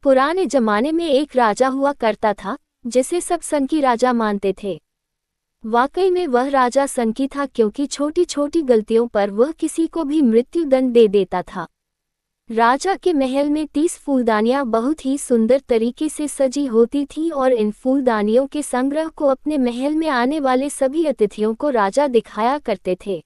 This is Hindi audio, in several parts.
पुराने जमाने में एक राजा हुआ करता था, जिसे सब सनकी राजा मानते थे। वाकई में वह राजा सनकी था, क्योंकि छोटी छोटी गलतियों पर वह किसी को भी मृत्यु दंड दे देता था। राजा के महल में 30 फूलदानियां बहुत ही सुंदर तरीके से सजी होती थीं और इन फूलदानियों के संग्रह को अपने महल में आने वाले सभी अतिथियों को राजा दिखाया करते थे।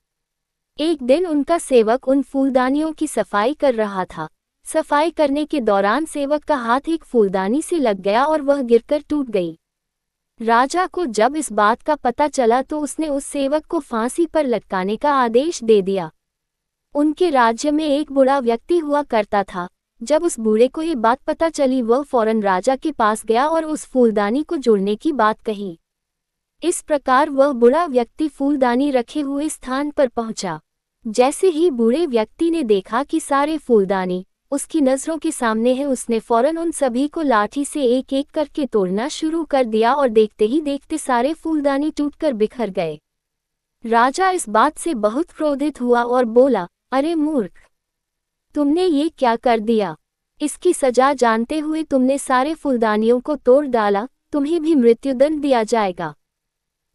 एक दिन उनका सेवक उन फूलदानियों की सफाई कर रहा था। सफाई करने के दौरान सेवक का हाथ एक फूलदानी से लग गया और वह गिरकर टूट गई। राजा को जब इस बात का पता चला तो उसने उस सेवक को फांसी पर लटकाने का आदेश दे दिया। उनके राज्य में एक बूढ़ा व्यक्ति हुआ करता था। जब उस बूढ़े को ये बात पता चली, वह फौरन राजा के पास गया और उस फूलदानी को जोड़ने की बात कही। इस प्रकार वह बूढ़ा व्यक्ति फूलदानी रखे हुए स्थान पर पहुंचा। जैसे ही बूढ़े व्यक्ति ने देखा कि सारे फूलदानी उसकी नजरों के सामने है, उसने फौरन उन सभी को लाठी से एक एक करके तोड़ना शुरू कर दिया और देखते ही देखते सारे फूलदानी टूटकर बिखर गए। राजा इस बात से बहुत क्रोधित हुआ और बोला, अरे मूर्ख, तुमने ये क्या कर दिया? इसकी सजा जानते हुए तुमने सारे फूलदानियों को तोड़ डाला, तुम्हें भी मृत्युदंड दिया जाएगा।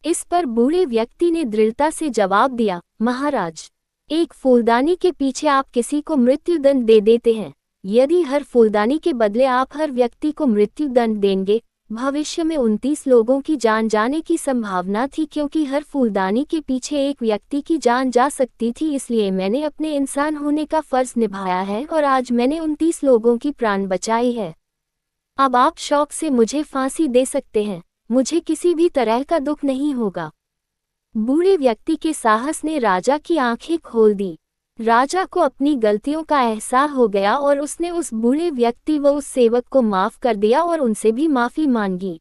इस पर बूढ़े व्यक्ति ने दृढ़ता से जवाब दिया, महाराज, एक फूलदानी के पीछे आप किसी को मृत्युदंड दे देते हैं। यदि हर फूलदानी के बदले आप हर व्यक्ति को मृत्युदंड देंगे, भविष्य में 29 लोगों की जान जाने की संभावना थी, क्योंकि हर फूलदानी के पीछे एक व्यक्ति की जान जा सकती थी। इसलिए मैंने अपने इंसान होने का फर्ज निभाया है और आज मैंने 29 लोगों की प्राण बचाई है। अब आप शौक से मुझे फांसी दे सकते हैं, मुझे किसी भी तरह का दुख नहीं होगा। बूढ़े व्यक्ति के साहस ने राजा की आंखें खोल दी। राजा को अपनी गलतियों का एहसास हो गया और उसने उस बूढ़े व्यक्ति व उस सेवक को माफ कर दिया और उनसे भी माफी मांगी।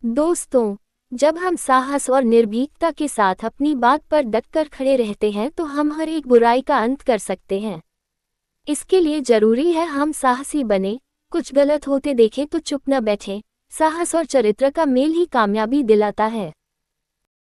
दोस्तों, जब हम साहस और निर्भीकता के साथ अपनी बात पर डटकर खड़े रहते हैं तो हम हर एक बुराई का अंत कर सकते हैं। इसके लिए जरूरी है हम साहसी बने। कुछ गलत होते देखें तो चुप न बैठें। साहस और चरित्र का मेल ही कामयाबी दिलाता है।